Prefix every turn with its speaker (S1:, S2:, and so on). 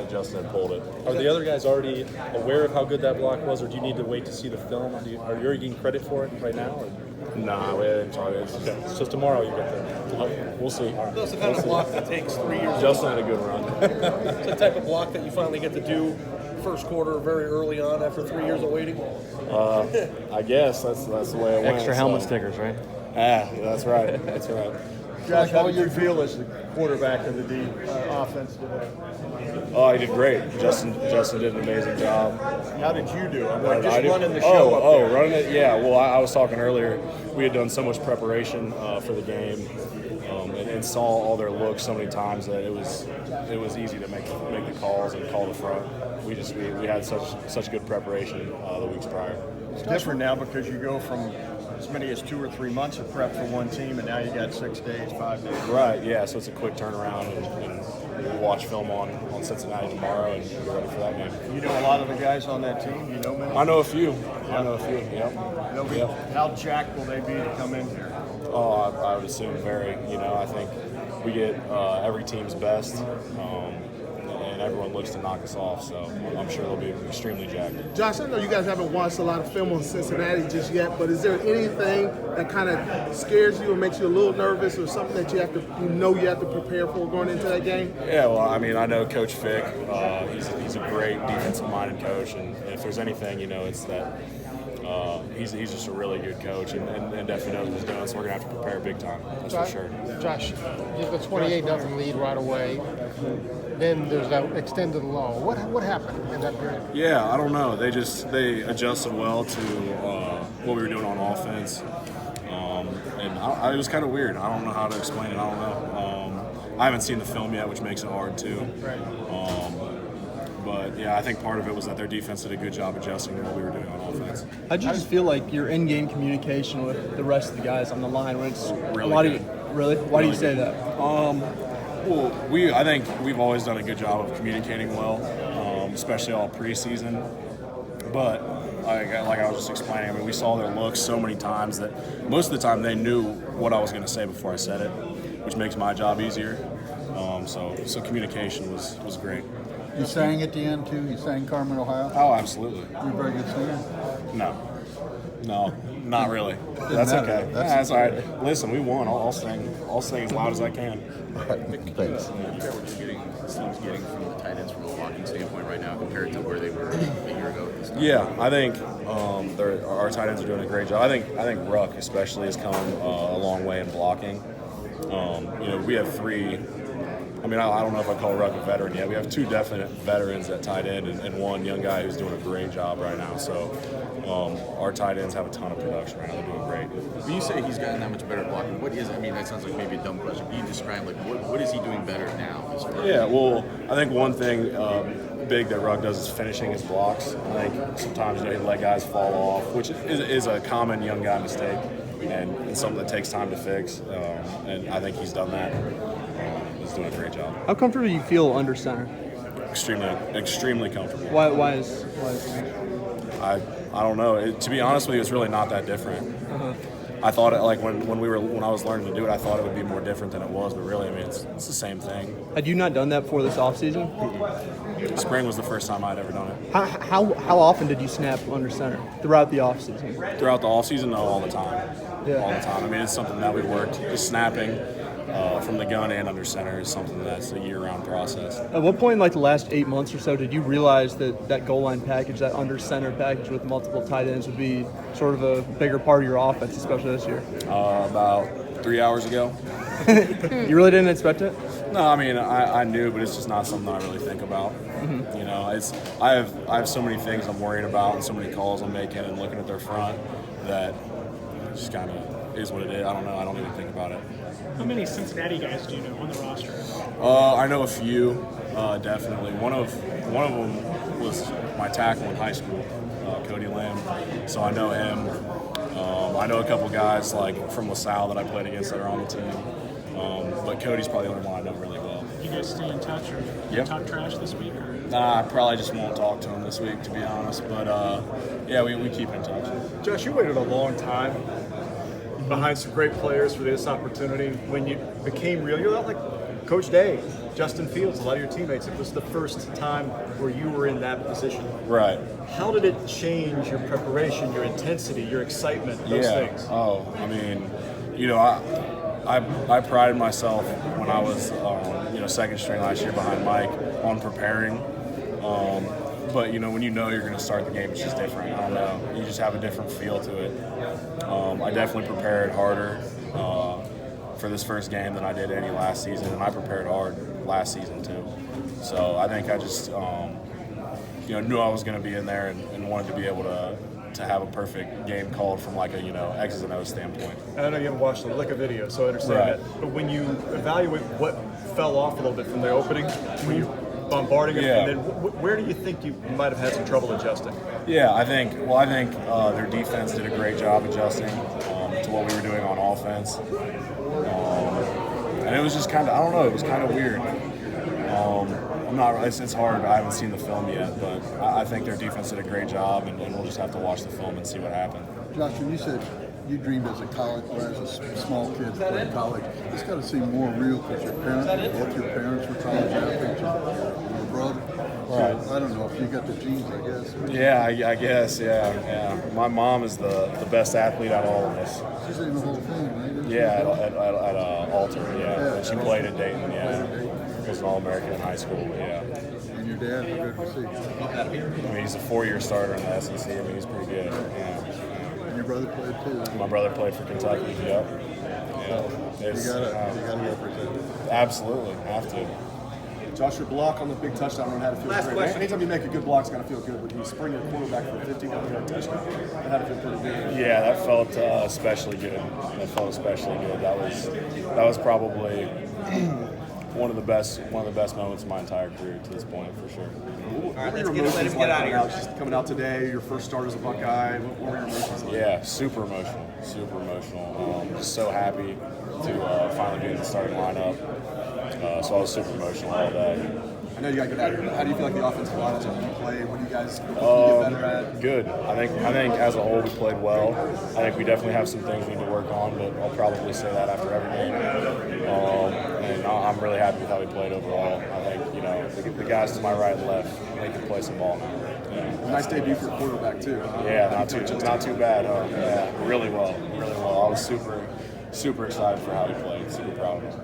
S1: that Justin had pulled it.
S2: Are the other guys already aware of how good that block was, or do you need to wait to see the film? Are you getting credit for it right now? Or?
S1: Nah, we didn't talk.
S2: It's just tomorrow you get the.
S1: We'll see.
S3: That's the kind of block that takes 3 years.
S1: Justin had a good run.
S3: It's the type of block that you finally get to do first quarter very early on after 3 years of waiting.
S1: I guess that's the way it went.
S4: Extra helmet stickers, right?
S1: Yeah, that's right. That's right.
S5: Josh, how did you feel as the quarterback of the offense today?
S1: Oh, he did great. Justin did an amazing job.
S5: How did you do?
S3: Running the show up there.
S1: Running it. Yeah. Well, I was talking earlier. We had done so much preparation for the game, and saw all their looks so many times that it was easy to make the calls and call the front. We had such good preparation the weeks prior.
S5: It's different now because you go from as many as 2 or 3 months of prep for one team, and now you got 6 days, 5 days.
S1: Right. Yeah. So it's a quick turnaround, and we'll watch film on Cincinnati tomorrow and be ready for that game.
S5: You know a lot of the guys on that team. You know many.
S1: I know a few. Yep.
S5: How jacked will they be to come in here?
S1: Oh, I would assume very. I think we get every team's best, and everyone looks to knock us off. So I'm sure they'll be extremely jacked.
S6: Josh, I know you guys haven't watched a lot of film on Cincinnati just yet, but is there anything that kind of scares you or makes you a little nervous, or something that you have to prepare for going into that game?
S1: Yeah, well, I mean, I know Coach Fick. He's a great defensive-minded coach, and if there's anything, it's that. He's just a really good coach and definitely knows what he's doing, so we're going to have to prepare big time, that's for sure.
S7: Josh, you have the 28-0 lead right away. Then there's that extended lull. What happened in that period?
S1: Yeah, I don't know. They adjusted well to what we were doing on offense. And it was kind of weird. I don't know how to explain it. I don't know. I haven't seen the film yet, which makes it hard too.
S7: Right.
S1: But yeah, I think part of it was that their defense did a good job adjusting to what we were doing on offense.
S8: How'd you just feel like your in-game communication with the rest of the guys on the line when it's
S1: Really good.
S8: Really? Why do you say that?
S1: Well, I think we've always done a good job of communicating well, especially all preseason. But like I was just explaining, I mean, we saw their looks so many times that most of the time they knew what I was going to say before I said it, which makes my job easier. So communication was great.
S9: You sang at the end too? You sang Carmen, Ohio?
S1: Oh, absolutely.
S9: You're a very good singer?
S1: No, not really. That's okay. That's all right. Listen, we won. I'll sing as loud as I can.
S9: All right, thanks.
S10: Compare what this team's getting from the tight ends from a blocking standpoint right now compared to where they were a year ago at this time.
S1: Yeah, I think our tight ends are doing a great job. I think Ruck especially has come a long way in blocking. We have 3. I mean, I don't know if I call Ruck a veteran yet. We have 2 definite veterans at tight end and one young guy who's doing a great job right now. So our tight ends have a ton of production right now. They're doing great.
S10: When you say he's gotten that much better at blocking, that sounds like maybe a dumb question. Can you describe, what is he doing better now?
S1: Yeah, well, I think one thing big that Ruck does is finishing his blocks. I think sometimes he let guys fall off, which is a common young guy mistake and something that takes time to fix. And I think he's done that. He's doing a great job.
S8: How comfortable do you feel under center?
S1: Extremely comfortable.
S8: Why is
S1: I don't know. To be honest with you, it's really not that different.
S8: Uh-huh.
S1: I thought when I was learning to do it, I thought it would be more different than it was, but really, I mean, it's the same thing.
S8: Had you not done that before this offseason?
S1: Spring was the first time I'd ever done it.
S8: How often did you snap under center throughout the offseason?
S1: Throughout the offseason, no, all the time.
S8: Yeah.
S1: All the time. I mean, it's something that we worked. Just snapping from the gun and under center is something that's a year-round process.
S8: At what point in the last 8 months or so did you realize that goal line package, that under center package with multiple tight ends would be sort of a bigger part of your offense, especially this year?
S1: About 3 hours ago.
S8: You really didn't expect it?
S1: No, I mean, I knew, but it's just not something I really think about. Mm-hmm. I have so many things I'm worried about and so many calls I'm making and looking at their front that it just kind of is what it is. I don't know. I don't even think about it.
S11: How many Cincinnati guys do you know on the roster?
S1: I know a few, definitely. One of them was my tackle in high school, Cody Lamb. So I know him. I know a couple guys from LaSalle that I played against that are on the team. But Cody's probably the only one I know really well.
S11: You guys stay in touch or talk trash this week? Or?
S1: Nah, I probably just won't talk to him this week, to be honest. But yeah, we keep in touch.
S5: Josh, you waited a long time behind some great players for this opportunity. When you became real, you're like Coach Day, Justin Fields, a lot of your teammates, it was the first time where you were in that position.
S1: Right.
S5: How did it change your preparation, your intensity, your excitement, those things?
S1: Oh, I mean, you know, I prided myself when I was, second string last year behind Mike on preparing. But, you know, when you know you're going to start the game, it's just different. I don't know. You just have a different feel to it. I definitely prepared harder for this first game than I did any last season, and I prepared hard last season too. So I think I just, knew I was going to be in there and wanted to be able to have a perfect game called from like a, X's and O's standpoint.
S5: And I know you haven't watched the lick of video, so I understand that. But when you evaluate what fell off a little bit from the opening, when you bombarding them, and then where do you think you might have had some trouble adjusting?
S1: Yeah, I think their defense did a great job adjusting to what we were doing on offense. And it was just kind of, I don't know, it was kind of weird. It's hard, I haven't seen the film yet, but I think their defense did a great job, and we'll just have to watch the film and see what happened.
S9: Josh, when you said you dreamed as a college, or as a small kid playing college, it's got to seem more real because both your parents were college athletes, your brother.
S1: Right.
S9: So I don't know if you got the genes, I guess.
S1: Yeah, I guess, yeah. My mom is the best athlete out of all of us.
S9: She's in the whole thing, right?
S1: Yeah, at Alter, yeah. She played at Dayton, yeah. Was an All-American in high school, yeah.
S9: And your dad, good to see.
S1: I mean, he's a 4-year starter in the SEC. I mean, he's pretty good. Yeah.
S9: And your brother played too.
S1: My brother played for Kentucky. Yep. Yeah.
S9: You gotta represent.
S1: Absolutely, have to.
S4: Josh, your block on the big touchdown run had to feel great. Anytime you make a good block, it's got to feel good. But you spring your quarterback for a 15-yard touchdown, it had to feel pretty good.
S1: Yeah, that felt especially good. That was probably one of the best moments of my entire career to this point, for sure.
S4: What were your emotions like just coming out today, your first start as a Buckeye? What were your emotions like?
S1: Yeah, super emotional. Just so happy to finally be in the starting lineup. So I was super emotional all day.
S4: I know you got to get out of here, but how do you feel like the offensive line is going to play? What do you guys get better at?
S1: Good. I think as a whole we played well. I think we definitely have some things we need to work on, but I'll probably say that after every game. And I'm really happy with how we played overall. I think the guys to my right and left, they can play some ball. Yeah.
S4: Nice debut for a quarterback too.
S1: Yeah, not too bad. Yeah, really well. I was super excited for how he played. Super proud of him.